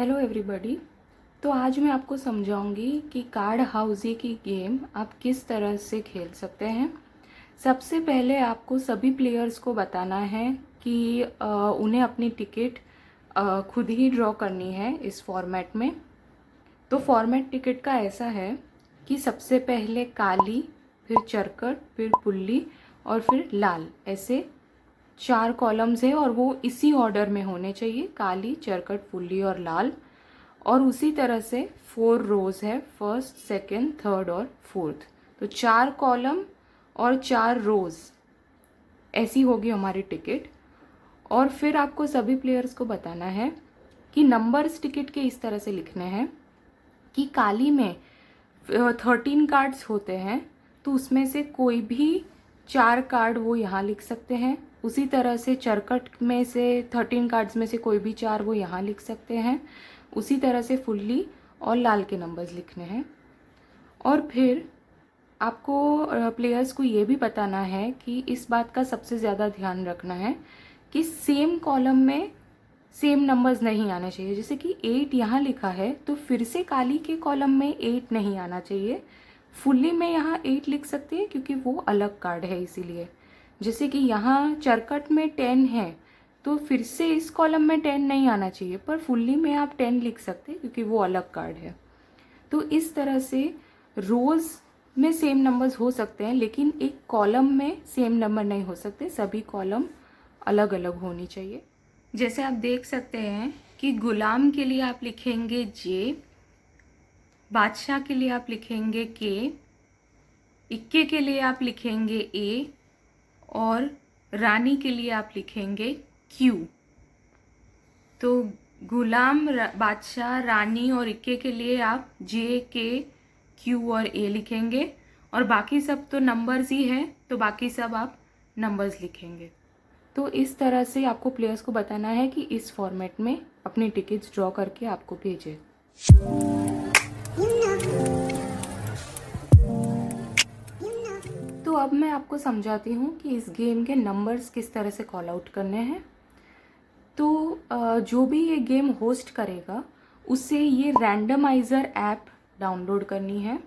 Hello everybody. तो आज मैं आपको समझाऊंगी कि कार्ड हाउसी की गेम आप किस तरह से खेल सकते हैं। सबसे पहले आपको सभी प्लेयर्स को बताना है कि उन्हें अपनी टिकट खुद ही ड्रॉ करनी है इस फॉर्मेट में। तो फॉर्मेट टिकट का ऐसा है कि सबसे पहले काली, फिर चरकट, फिर पुल्ली और फिर लाल, ऐसे 4 कॉलम्स है और वो इसी ऑर्डर में होने चाहिए, काली, चरकट, पुल्ली और लाल। और उसी तरह से 4 रोज है, फर्स्ट, सेकंड, थर्ड और फोर्थ। तो 4 कॉलम और 4 रोज, ऐसी होगी हमारी टिकट। और फिर आपको सभी प्लेयर्स को बताना है कि नंबर्स टिकट के इस तरह से लिखने हैं कि काली में 13 कार्ड्स होते हैं, तो उसमें से कोई भी 4 कार्ड वो यहाँ लिख सकते हैं। उसी तरह से चरकट में से 13 कार्ड्स में से कोई भी 4 वो यहाँ लिख सकते हैं। उसी तरह से फुल्ली और लाल के नंबर्स लिखने हैं। और फिर आपको प्लेयर्स को ये भी बताना है कि इस बात का सबसे ज़्यादा ध्यान रखना है कि सेम कॉलम में सेम नंबर्स नहीं आने चाहिए। जैसे कि 8 यहाँ लिखा है तो फिर से काली के कॉलम में 8 नहीं आना चाहिए। फुल्ली में यहाँ 8 लिख सकते हैं क्योंकि वो अलग कार्ड है इसीलिए। जैसे कि यहाँ चरकट में 10 है तो फिर से इस कॉलम में 10 नहीं आना चाहिए, पर फुल्ली में आप 10 लिख सकते हैं क्योंकि वो अलग कार्ड है। तो इस तरह से रोज में सेम नंबर्स हो सकते हैं, लेकिन एक कॉलम में सेम नंबर नहीं हो सकते, सभी कॉलम अलग अलग होनी चाहिए। जैसे आप देख सकते हैं कि गुलाम के लिए आप लिखेंगे जे, बादशाह के लिए आप लिखेंगे के, इक्के के लिए आप लिखेंगे ए और रानी के लिए आप लिखेंगे क्यू। तो गुलाम, बादशाह, रानी और इक्के के लिए आप जे, के, क्यू और ए लिखेंगे और बाकी सब तो नंबर्स ही है, तो बाकी सब आप नंबर्स लिखेंगे। तो इस तरह से आपको प्लेयर्स को बताना है कि इस फॉर्मेट में अपनी टिकट्स ड्रॉ करके आपको भेजें। तो अब मैं आपको समझाती हूँ कि इस गेम के नंबर्स किस तरह से कॉल आउट करने हैं। तो जो भी ये गेम होस्ट करेगा उसे ये रैंडमाइज़र ऐप डाउनलोड करनी है।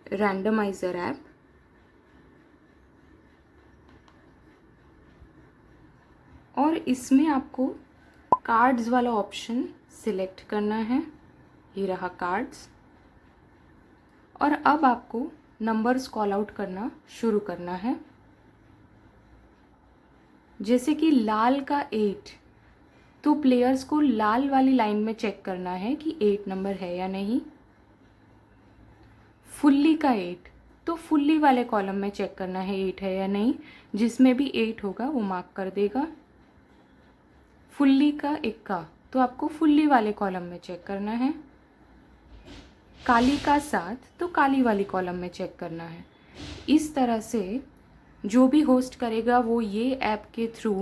रैंडमाइज़र ऐप, और इसमें आपको कार्ड्स वाला ऑप्शन सिलेक्ट करना है। ये रहा कार्ड्स। और अब आपको नंबर्स कॉल आउट करना शुरू करना है। जैसे कि लाल का 8, तो प्लेयर्स को लाल वाली लाइन में चेक करना है कि 8 नंबर है या नहीं। फुल्ली का 8, तो फुल्ली वाले कॉलम में चेक करना है 8 है या नहीं। जिसमें भी 8 होगा वो मार्क कर देगा। फुल्ली का 1, तो आपको फुल्ली वाले कॉलम में चेक करना है। काली का 7, तो काली वाली कॉलम में चेक करना है। इस तरह से जो भी होस्ट करेगा वो ये ऐप के थ्रू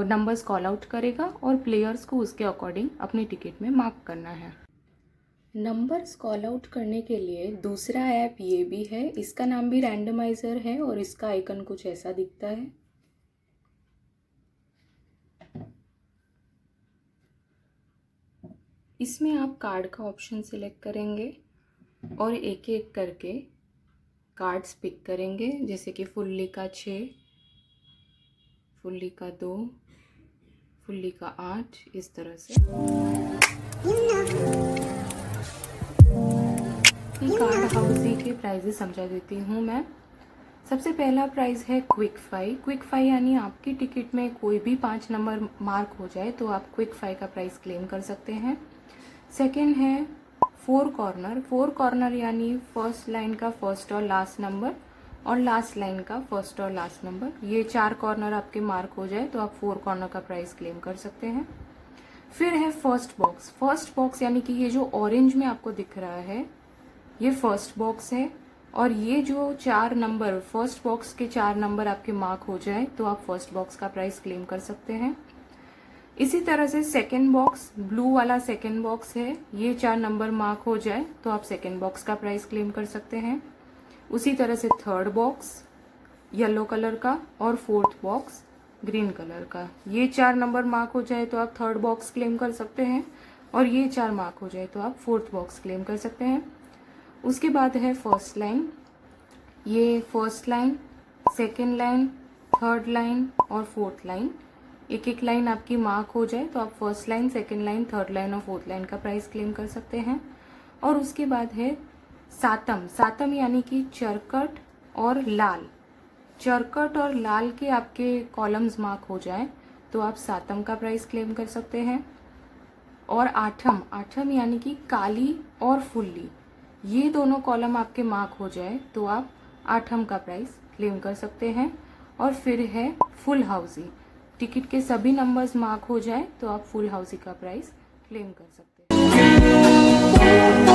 नंबर्स कॉल आउट करेगा और प्लेयर्स को उसके अकॉर्डिंग अपनी टिकट में मार्क करना है। नंबर्स कॉल आउट करने के लिए दूसरा ऐप ये भी है, इसका नाम भी रैंडमाइज़र है और इसका आइकन कुछ ऐसा दिखता है। इसमें आप कार्ड का ऑप्शन सिलेक्ट करेंगे और एक एक करके कार्ड्स पिक करेंगे। जैसे कि फुल्ली का 6, फुल्ली का 2, फुल्ली का 8, इस तरह से। कार्ड हाउसी के प्राइजेस समझा देती हूँ मैं। सबसे पहला प्राइस है क्विक 5। क्विक 5 यानी आपकी टिकट में कोई भी 5 नंबर मार्क हो जाए तो आप क्विक 5 का प्राइस क्लेम कर सकते हैं। सेकंड है 4 कॉर्नर। 4 कॉर्नर यानी फर्स्ट लाइन का फर्स्ट और लास्ट नंबर और लास्ट लाइन का फर्स्ट और लास्ट नंबर। ये 4 कॉर्नर आपके मार्क हो जाए तो आप 4 कॉर्नर का प्राइस क्लेम कर सकते हैं। फिर है फर्स्ट बॉक्स। फर्स्ट बॉक्स यानी कि ये जो ऑरेंज में आपको दिख रहा है ये फर्स्ट बॉक्स है और ये जो 4 नंबर, फर्स्ट बॉक्स के 4 नंबर आपके मार्क हो जाए तो आप फर्स्ट बॉक्स का प्राइस क्लेम कर सकते हैं। इसी तरह से सेकेंड बॉक्स, ब्लू वाला सेकेंड बॉक्स है, ये 4 नंबर मार्क हो जाए तो आप सेकेंड बॉक्स का प्राइस क्लेम कर सकते हैं। उसी तरह से थर्ड बॉक्स येलो कलर का और फोर्थ बॉक्स ग्रीन कलर का। ये 4 नंबर मार्क हो जाए तो आप थर्ड बॉक्स क्लेम कर सकते हैं, और ये 4 मार्क हो जाए तो आप फोर्थ बॉक्स क्लेम कर सकते हैं। उसके बाद है फर्स्ट लाइन। ये first line, second line, third line और फोर्थ लाइन, एक एक लाइन आपकी मार्क हो जाए तो आप first line, second line, third line और फोर्थ लाइन का प्राइस क्लेम कर सकते हैं। और उसके बाद है सातम। सातम यानी कि चरकट और लाल। चरकट और लाल के आपके कॉलम्स मार्क हो जाए तो आप सातम का प्राइस क्लेम कर सकते हैं। और आठम, आठम यानी कि काली और फुल्ली, ये दोनों कॉलम आपके मार्क हो जाए तो आप आठम का प्राइस क्लेम कर सकते हैं। और फिर है फुल हाउसी। टिकट के सभी नंबर्स मार्क हो जाए तो आप फुल हाउसी का प्राइस क्लेम कर सकते हैं।